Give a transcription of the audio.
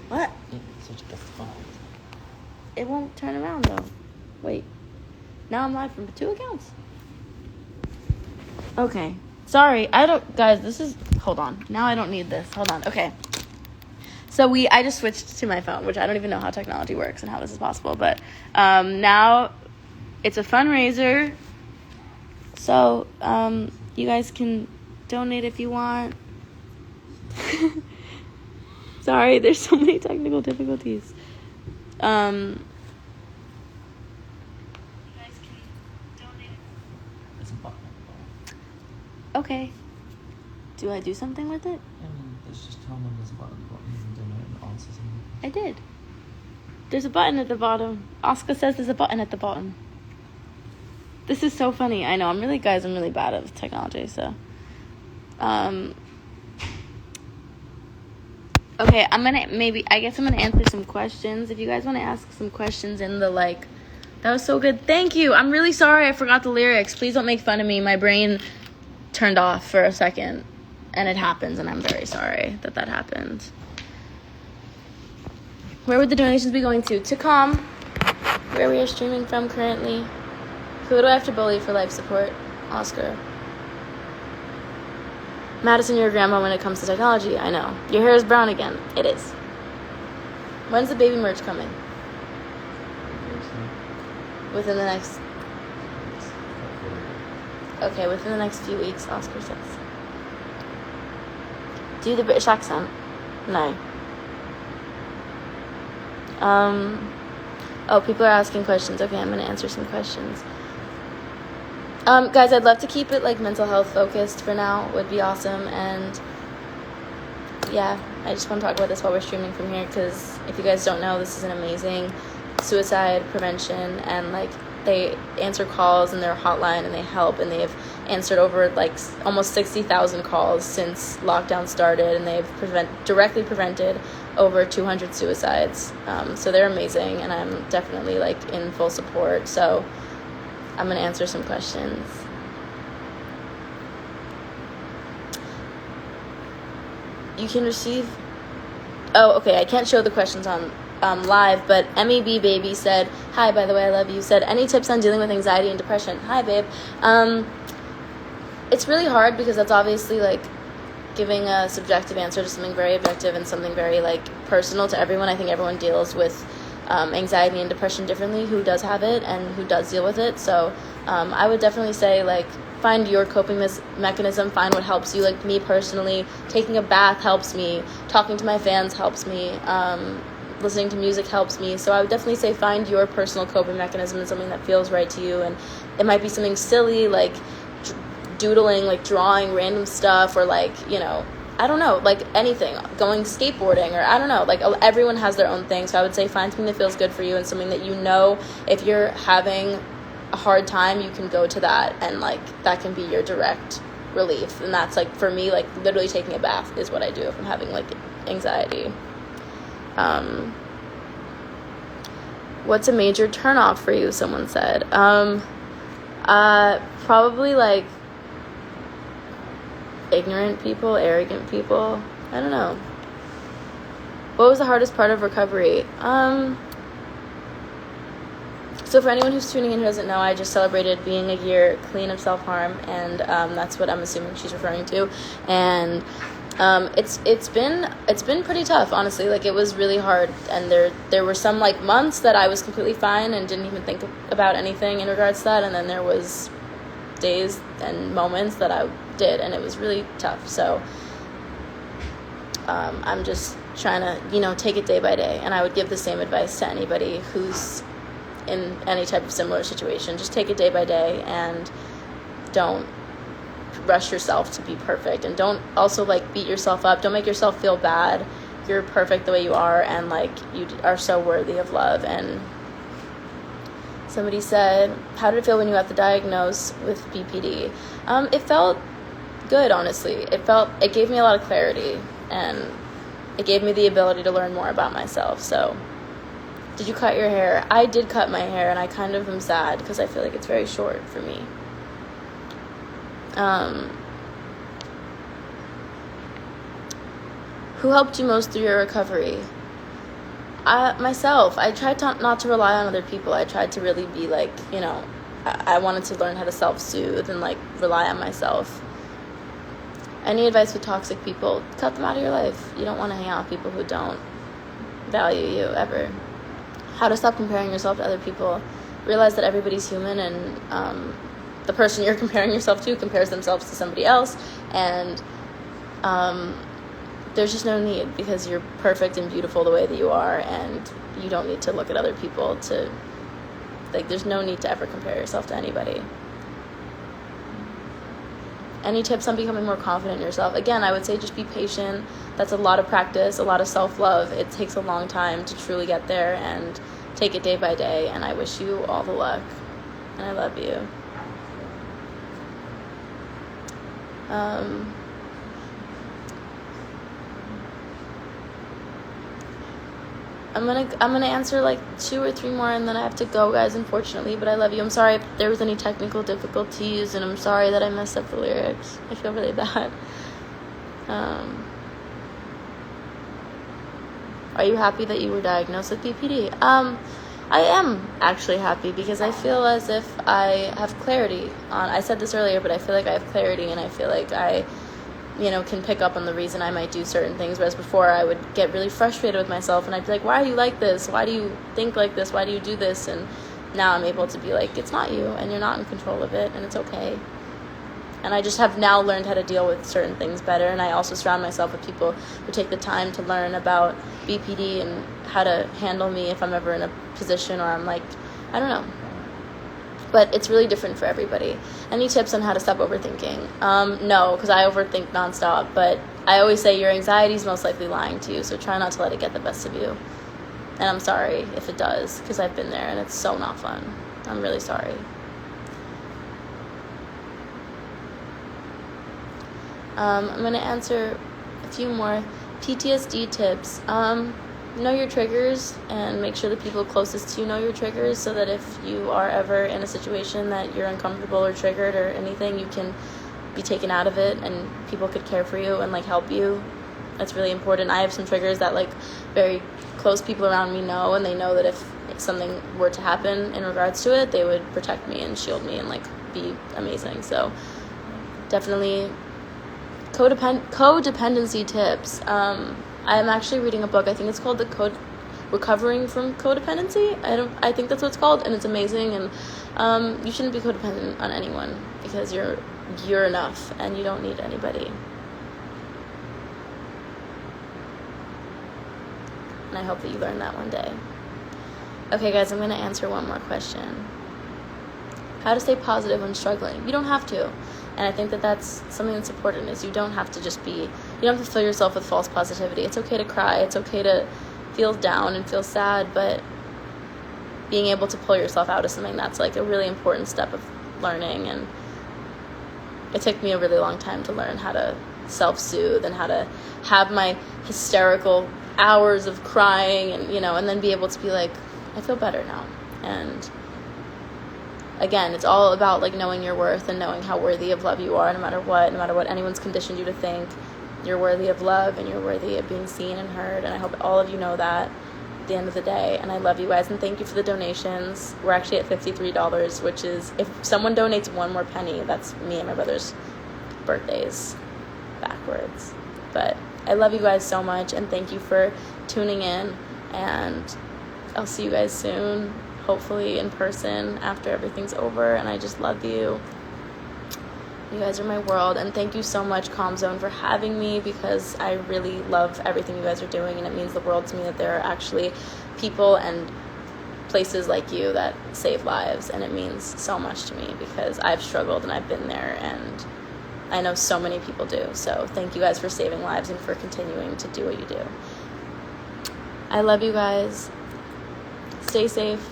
What? It's such a fun. It won't turn around, though. Wait. Now I'm live from 2 accounts. Okay. Sorry. Guys, this is... Hold on. Now I don't need this. Hold on. Okay. So I just switched to my phone, which I don't even know how technology works and how this is possible. But now it's a fundraiser. So you guys can donate if you want. Sorry, there's so many technical difficulties. You guys can donate. There's a button. Okay. Do I do something with it? I mean, let's just tell them there's a button at the bottom and donate and answer something. I did. There's a button at the bottom. Oscar says there's a button at the bottom. This is so funny. I know. I'm really bad at technology, so. Okay, I guess I'm gonna answer some questions. If you guys want to ask some questions in the, that was so good. Thank you. I'm really sorry I forgot the lyrics. Please don't make fun of me. My brain turned off for a second, and it happens, and I'm very sorry that happened. Where would the donations be going to? To Com, where we are streaming from currently. Who do I have to bully for life support? Oscar. Madison, you're a grandma when it comes to technology. I know. Your hair is brown again. It is. When's the baby merch coming? Within the next... Okay, within the next few weeks, Oscar says. Do the British accent? No. Oh, people are asking questions. Okay, I'm going to answer some questions. Guys, I'd love to keep it, mental health focused for now. Would be awesome. And, yeah, I just want to talk about this while we're streaming from here, because if you guys don't know, this is an amazing suicide prevention, and, they answer calls in their hotline, and they help, and they've answered over, almost 60,000 calls since lockdown started, and they've directly prevented over 200 suicides. So they're amazing, and I'm definitely, in full support. So I'm going to answer some questions. You can receive... Oh, okay, I can't show the questions on live, but MEB Baby said, hi, by the way, I love you, said, any tips on dealing with anxiety and depression? Hi, babe. It's really hard because that's obviously, giving a subjective answer to something very objective and something very, personal to everyone. I think everyone deals with anxiety and depression differently, who does have it and who does deal with it. So I would definitely say, find your coping mechanism, find what helps you. Me personally, taking a bath helps me, talking to my fans helps me, listening to music helps me. So I would definitely say find your personal coping mechanism and something that feels right to you. And it might be something silly, doodling, drawing random stuff, or I don't know, anything, going skateboarding, or I don't know, everyone has their own thing. So I would say find something that feels good for you, and something that if you're having a hard time, you can go to that, and that can be your direct relief. And that's for me, literally taking a bath is what I do if I'm having anxiety. What's a major turnoff for you? Someone said. Probably ignorant people, arrogant people. I don't know. What was the hardest part of recovery? So for anyone who's tuning in who doesn't know, I just celebrated being a year clean of self-harm, and that's what I'm assuming she's referring to. And it's been pretty tough, honestly. It was really hard, and there were some months that I was completely fine and didn't even think about anything in regards to that, and then there was days and moments that I did, and it was really tough. So I'm just trying to take it day by day, and I would give the same advice to anybody who's in any type of similar situation. Just take it day by day, and don't rush yourself to be perfect, and don't also beat yourself up. Don't make yourself feel bad. You're perfect the way you are, and you are so worthy of love. And somebody said, how did it feel when you got the diagnosis with BPD? It felt good, honestly. It gave me a lot of clarity, and it gave me the ability to learn more about myself. So, did you cut your hair? I did cut my hair, and I kind of am sad because I feel like it's very short for me. Who helped you most through your recovery? Myself. I tried not to rely on other people. I tried to really be like, you know, I wanted to learn how to self-soothe and like rely on myself. Any advice with toxic people? Cut them out of your life. You don't want to hang out with people who don't value you ever. How to stop comparing yourself to other people. Realize that everybody's human, and the person you're comparing yourself to compares themselves to somebody else, and there's just no need, because you're perfect and beautiful the way that you are, and you don't need to look at other people to, like, there's no need to ever compare yourself to anybody. Any tips on becoming more confident in yourself? Again, I would say just be patient. That's a lot of practice, a lot of self-love. It takes a long time to truly get there, and take it day by day, and I wish you all the luck, and I love you. I'm gonna answer like 2 or 3 more, and then I have to go, guys, unfortunately, but I love you. I'm sorry if there was any technical difficulties, and I'm sorry that I messed up the lyrics. I feel really bad. Are you happy that you were diagnosed with BPD? I am actually happy, because I feel as if I have clarity on, I said this earlier, but I feel like I have clarity, and I feel like I, you know, can pick up on the reason I might do certain things, whereas before I would get really frustrated with myself, and I'd be like, why are you like this? Why do you think like this? Why do you do this? And now I'm able to be like, it's not you, and you're not in control of it, and it's okay. And I just have now learned how to deal with certain things better, and I also surround myself with people who take the time to learn about BPD and how to handle me if I'm ever in a position, or I'm like, I don't know. But it's really different for everybody. Any tips on how to stop overthinking? No, because I overthink nonstop. But I always say your anxiety is most likely lying to you, so try not to let it get the best of you. And I'm sorry if it does, because I've been there, and it's so not fun. I'm really sorry. I'm going to answer a few more PTSD tips. Know your triggers, and make sure the people closest to you know your triggers, so that if you are ever in a situation that you're uncomfortable or triggered or anything, you can be taken out of it, and people could care for you and like help you. That's really important. I have some triggers that like very close people around me know, and they know that if something were to happen in regards to it, they would protect me and shield me and like be amazing. So definitely codependency tips. I am actually reading a book. I think it's called Recovering from Codependency. I think that's what it's called, and it's amazing. And you shouldn't be codependent on anyone, because you're enough, and you don't need anybody. And I hope that you learn that one day. Okay, guys, I'm going to answer one more question. How to stay positive when struggling? You don't have to. And I think that that's something that's important, is you don't have to you don't have to fill yourself with false positivity. It's okay to cry. It's okay to feel down and feel sad, but being able to pull yourself out of something, that's like a really important step of learning. And it took me a really long time to learn how to self-soothe and how to have my hysterical hours of crying, and, you know, and then be able to be like, I feel better now. And again, it's all about like knowing your worth and knowing how worthy of love you are, no matter what anyone's conditioned you to think. You're worthy of love, and you're worthy of being seen and heard, and I hope all of you know that at the end of the day. And I love you guys, and thank you for the donations. We're actually at $53, which is, if someone donates one more penny, that's me and my brother's birthdays backwards. But I love you guys so much, and thank you for tuning in, and I'll see you guys soon, hopefully in person after everything's over. And I just love you. You guys are my world, and thank you so much, Calm Zone, for having me, because I really love everything you guys are doing, and it means the world to me that there are actually people and places like you that save lives, and it means so much to me, because I've struggled and I've been there, and I know so many people do. So thank you guys for saving lives and for continuing to do what you do. I love you guys. Stay safe.